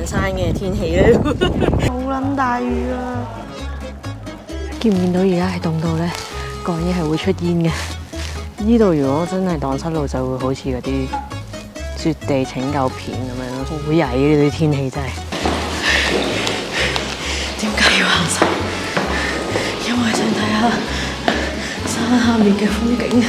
山嘅天氣咧，好撚大雨啊！見唔見到而家係凍到咧，講嘢係會出煙嘅。呢度如果真係蕩失路，就會好似嗰啲雪地拯救片咁樣咯，好曳呢啲天氣真係。點解要行山？因為想睇下山下面嘅風景。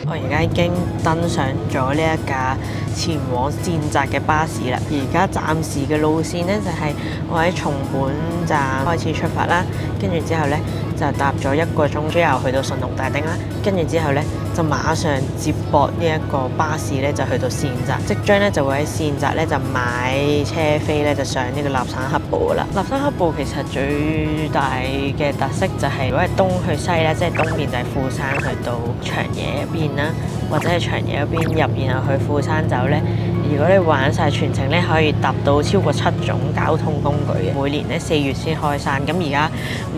我而家已經登上咗呢一架前往善澤嘅巴士啦。而家暫時嘅路線呢，就係我喺松本站開始出發啦，跟住之後呢，就搭咗1個鐘左右去到順龍大町啦，跟住之後呢，就馬上接駁呢一個巴士呢，就去到善澤。即將呢，就會喺善澤呢，就買車飛呢，就上呢個立山黑部啦。立山黑部其實最大嘅特色就係如果係東去西咧，即係東邊就係富山去到長野嗰邊啦，或者係長野嗰邊入，然後去富山走呢。如果你玩晒全程咧，可以搭到超過7種交通工具嘅。每年咧4月先開山，咁而家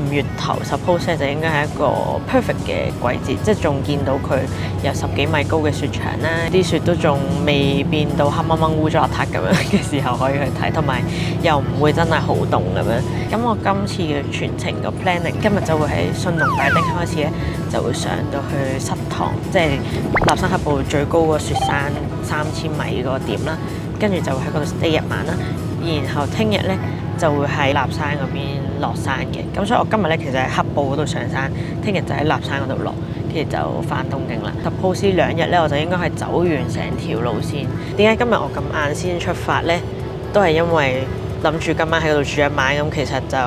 5月頭 suppose 咧就應該係一個 perfect 嘅季節，即係仲見到佢有10幾米高嘅雪牆啦，啲雪都仲未變到黑掹掹污糟邋遢咁樣嘅時候可以去睇，同埋又唔會真係好凍咁樣。咁我今次嘅全程個 planning，今日就會喺順龍大町開始咧，就會上到去膝堂，即係立山黑部最高個雪山3000米嗰個點啦，跟住就會喺嗰度 stay 1晚啦，然後聽日咧就會喺立山嗰邊落山嘅。咁所以我今日咧其實喺黑部嗰度上山，聽日就喺立山嗰度落，跟住就翻東京啦。Suppose 2日咧我就應該係走完成條路線。點解今日我咁晏先出發咧？都係因為諗住今晚喺嗰度住1晚，咁其實就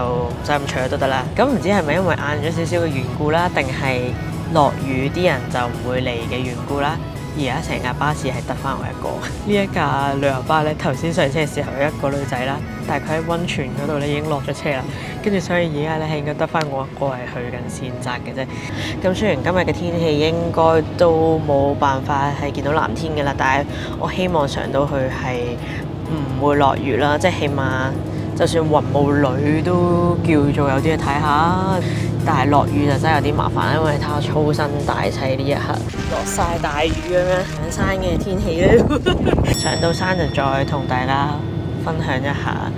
咁除咗都得啦。咁唔知係咪因為晏咗少少嘅緣故啦，定係落雨啲人就唔會嚟嘅緣故啦？而家成架巴士係得翻我一個。呢一架旅遊巴咧，頭先上車嘅時候有一個女仔啦，但係佢喺溫泉嗰度咧已經落咗車啦。跟住所以而家咧係應該得翻我一個係去緊善澤嘅啫。咁雖然今日嘅天氣應該都冇辦法係見到藍天嘅啦，但係我希望上到去係唔會落雨啦，即係起碼就算雲霧裏都叫做有啲嘢睇下。但係落雨就真係有啲麻煩啦，因為睇下粗身大細呢一刻落晒大雨咁樣，上山嘅天氣咧，上到山就再同大家分享一下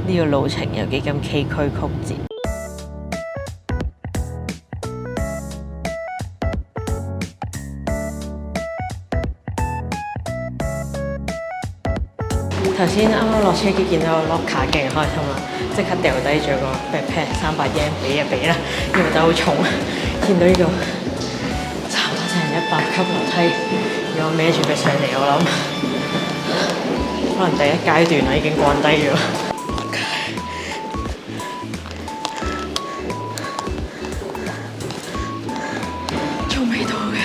呢個路程有幾咁崎嶇曲折。頭先啱啱落車機見到個 locker 勁開心啦，即刻掉低咗個 backpack 300 yen 俾就俾啦，因為就好重。見到呢個差唔多成100級樓梯，如果孭住佢上嚟，我諗可能第一階段我已經降低咗。仲未到嘅，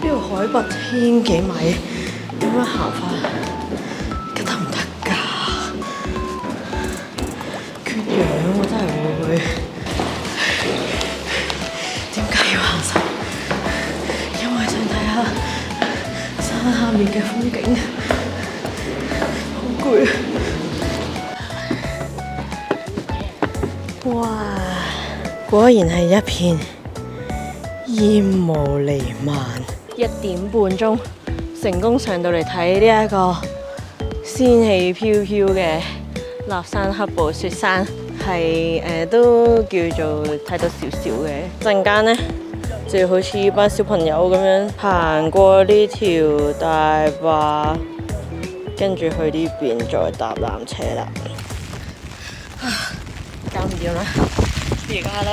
呢個海拔1000幾米，點樣行法？我真係會點解要行山？因為想睇下山下面嘅風景，好攰啊！哇，果然係一片煙霧瀰漫。1點半鐘成功上到嚟睇呢一個仙氣飄飄嘅立山黑部雪山。係都叫做睇到少少嘅，陣間呢，就要好似班小朋友咁樣行過呢條大壩，跟住去呢邊再搭纜車啦。搞唔掂啦！而家呢，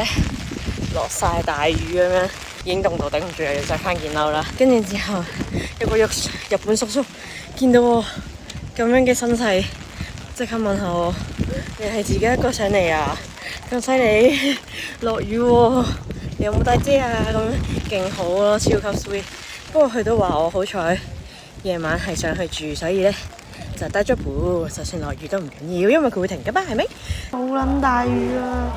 落晒大雨咁樣，已經凍到頂唔住，又要着翻件褸啦。跟住之後有個日本叔叔見到我咁樣嘅身勢，即刻問下我。你係自己一個上嚟啊？咁犀利，落雨喎！你有冇帶遮啊？咁樣勁好咯，超級 sweet。不過佢都話我好彩，夜晚係上去住，所以咧就帶咗布，就算落雨都唔緊要，因為佢會停㗎嘛，係咪？好撚大雨啊！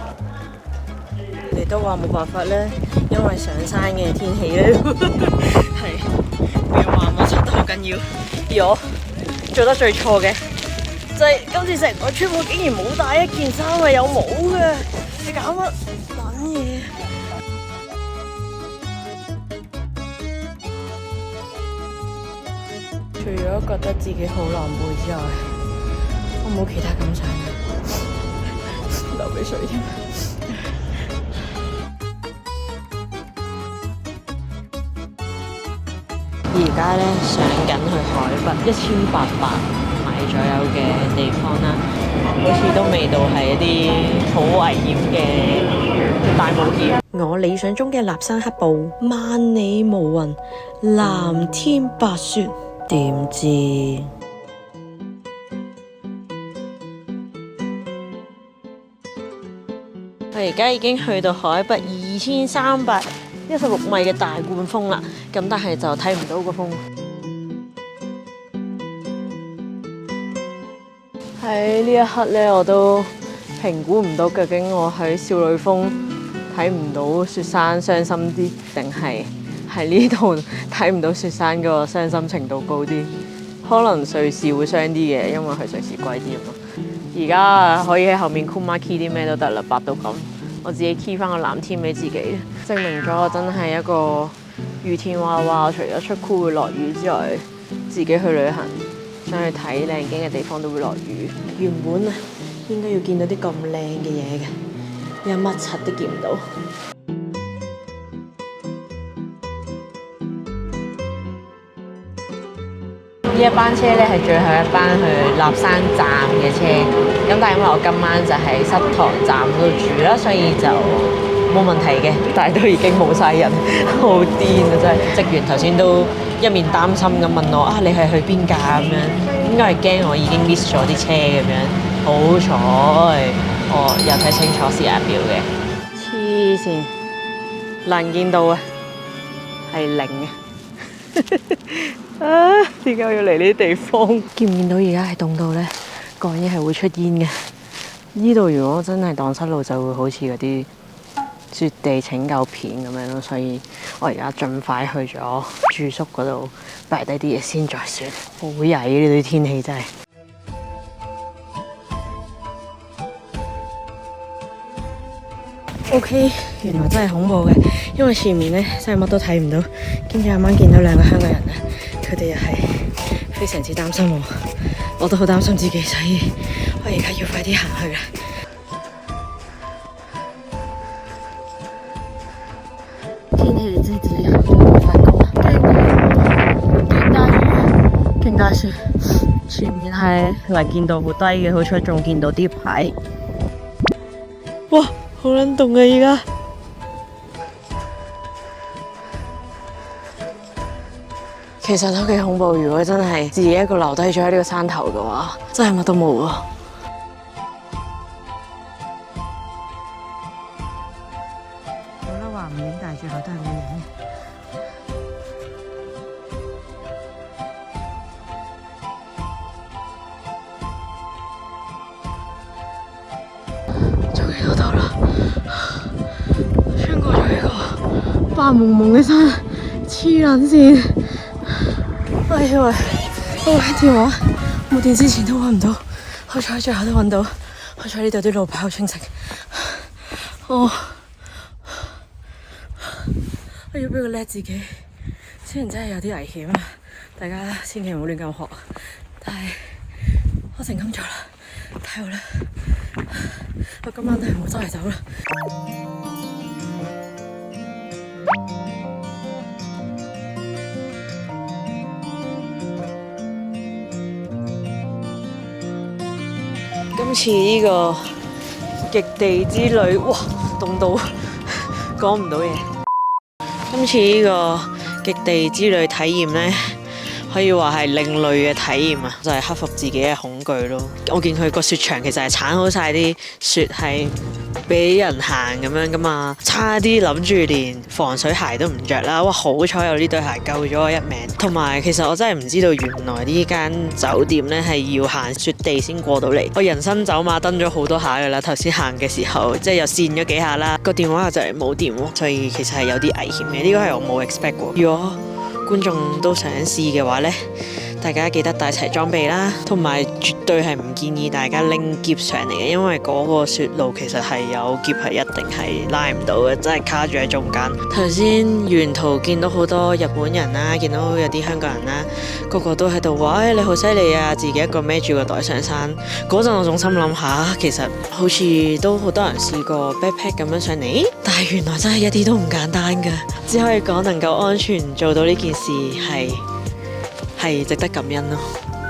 你都話冇辦法咧，因為上山嘅天氣咧係變幻莫測得好緊要。而我做得最錯嘅就係今次成個 trip 我竟然冇帶一件衫係有帽嘅，你搞乜撚嘢？除咗覺得自己好狼狽之外，我冇其他感想啦，流鼻水添。而家咧上緊去海拔1800米左右嘅地方啦，好似都未到係一啲好危險嘅大冒險。我理想中嘅立山黑部，萬里無雲，藍天白雪，點知？我而家已經去到海拔2316米嘅大冠峰啦，咁但係就睇唔到個峰。喺呢一刻咧，我都評估唔到究竟我喺少女峰睇唔到雪山傷心啲，定係喺呢度睇唔到雪山嗰個傷心程度高啲？可能瑞士會傷啲嘅，因為佢瑞士貴啲啊嘛。而家可以喺後面 Kuma key 啲咩都得啦，白到咁。我自己 key 翻個藍天俾自己，證明咗我真係一個雨天娃娃。除咗出 Cool 會落雨之外，自己去旅行想去睇靚景嘅地方都會落雨。原本啊應該要見到啲咁靚嘅嘢嘅，有乜柒都見唔到。呢一班車咧係最後一班去立山站嘅車，咁但係因為我今晚就喺膝堂站嗰度住啦，所以就冇問題嘅。但係都已經冇晒人，好癲啊！真係職員頭先都一面擔心咁問我啊，你係去邊㗎咁樣？應該係驚我已經 miss 咗啲車咁樣。好彩我有睇清楚時間表嘅。黐線，能見到啊，係零嘅。啊！點解我要嚟呢啲地方？見唔見到而家係凍到咧，講嘢係會出煙嘅。呢度如果真係蕩失路，就會好似嗰啲雪地拯救片咁樣咯。所以我而家盡快去咗住宿嗰度擺低啲嘢先再算。好曳呢啲天氣真係。OK， 原來真係恐怖嘅，因為前面咧真係乜都睇唔到，跟住啱啱見到兩個香港人咧，佢哋又係非常之擔心我都好擔心自己，所以我而家要快啲行去啦。天氣之子要返工啦，勁大雨，勁大雪，前面係能見度好低嘅，好彩仲見到啲牌。哇！好撚凍啊！而家其實都幾恐怖。如果真係自己一個留低咗喺呢個山頭嘅話，真係乜都冇啊！好啦，話唔影，但係最後都係冇影。終於到啦！穿過咗呢個白蒙蒙嘅山，黐撚線。哎呀喂，電話冇電之前都揾唔到，好彩最後都揾到。好彩呢度啲路牌好清晰。我要俾個叻自己，雖然真係有啲危險啊，大家千祈唔好亂咁學。但係我成功咗啦，太好啦！我今晚都係唔好周圍走啦。今次呢個極地之旅，哇，凍到講唔到嘢。今次呢個極地之旅體驗呢，可以話係另類嘅體驗啊，就係克服自己嘅恐懼咯。我見佢個雪場其實係鏟好晒啲雪，係俾人行咁樣噶嘛，差啲諗住連防水鞋都唔着啦。哇，好彩有呢對鞋救咗我一命。同埋其實我真係唔知道原來呢間酒店呢係要行雪地先過到嚟。我人生走馬燈咗好多下噶啦，頭先行嘅時候即係又跣咗幾下啦，個電話又就係冇電喎，所以其實係有啲危險嘅。呢個係我冇 expect 過。如果觀眾都想試嘅話呢，大家記得帶齊裝備啦，同埋絕對係唔建議大家拎篋上嚟嘅，因為嗰個雪路其實係有篋係一定係拉唔到嘅，真係卡住喺中間。頭先沿途見到好多日本人啦，見到有啲香港人啦，個個都喺度話：你好犀利啊！自己一個孭住個袋上山。嗰陣我仲心諗下，其實好似都好多人試過 backpack 咁樣上嚟，但係原來真係一啲都唔簡單㗎。只可以講能夠安全做到呢件事係值得感恩咯。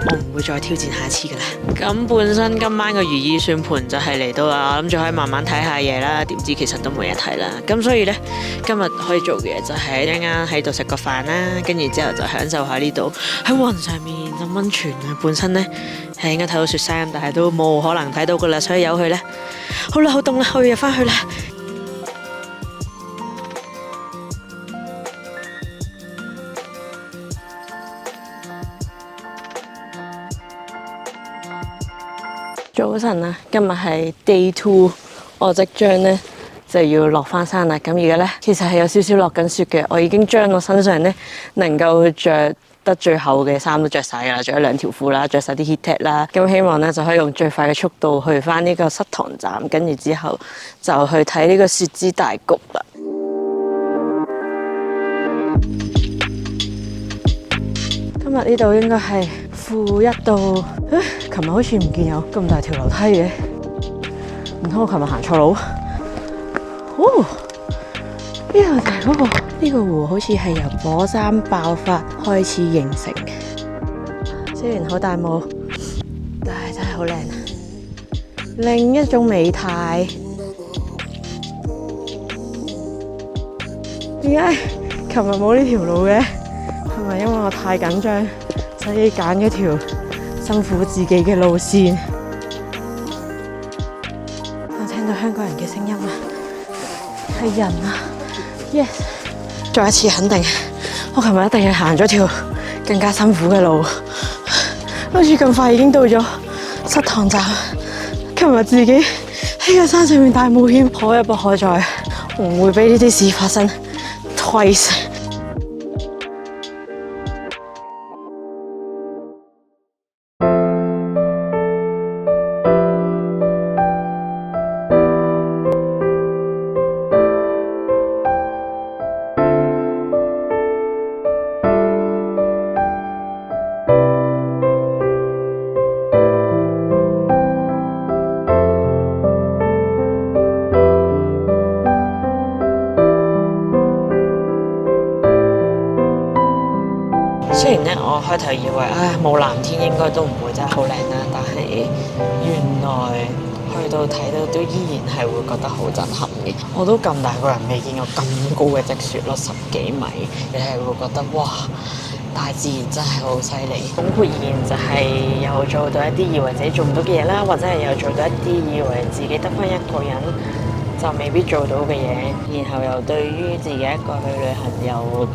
我唔會再挑戰下一次㗎啦。咁本身今晚個如意算盤就係嚟到啦，諗住可以慢慢睇下嘢啦，點知其實都冇嘢睇啦。咁所以呢，今日可以做嘅就係一陣間喺度食個飯啦，跟住之後就享受下呢度喺雲上面浸溫泉啊。本身呢係應該睇到雪山，但係都冇可能睇到㗎啦，所以由佢啦。好啦，好凍啦，去啊，返去啦。早晨啊，今日係 Day 2，我即將呢就要落返山啦。咁而家呢，其實係有少少落緊雪嘅，我已經將我身上呢能夠着得最厚嘅衫都着晒㗎啦，着咗2條褲啦，着晒啲 heattech 啦。咁希望呢就可以用最快嘅速度去返呢個膝堂站，跟住之後就去睇呢個雪之大谷啦。今日呢度應該係-1度，琴日好似唔見有咁大條樓梯嘅，唔通我琴日行錯路？哦，呢度就係嗰個呢個湖，好似係由火山爆發開始形成嘅。雖然好大霧，但係真係好靚啊！另一種美態。點解琴日冇呢條路嘅？係咪因為我太緊張，所以揀咗條辛苦自己嘅路線？我聽到香港人嘅聲音啊，係人啊 ，yes！ 再一次肯定，我琴日一定係行咗條更加辛苦嘅路，好似咁快已經到咗膝堂站。琴日自己喺個山上面大冒險，可一不可再，唔會俾呢啲事發生 twice。雖然咧，我開頭以為冇藍天應該都唔會真係好靚啦，但係原來去到睇到都依然係會覺得好震撼嘅。我都咁大個人未見過咁高嘅積雪咯，10幾米，你係會覺得哇！大自然真係好犀利。總括而言就係有做到一啲以為自己做唔到嘅嘢啦，或者係有做到一啲以為自己得返一個人就未必做到嘅嘢，然後又對於自己一個去旅行又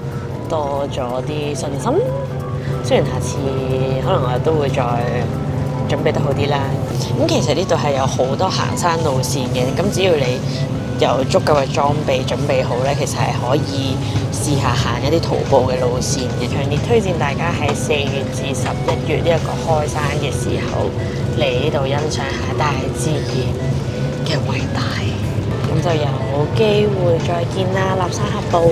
多咗啲信心，雖然下次可能我都會再準備得好啲啦。咁其實呢度係有好多行山路線嘅，咁只要你有足夠嘅裝備準備好咧，其實係可以試下行一啲徒步嘅路線嘅。強烈推薦大家喺4月至11月呢一個開山嘅時候嚟呢度欣賞下大自然嘅偉大。咁就有機會再見啦，立山峽道。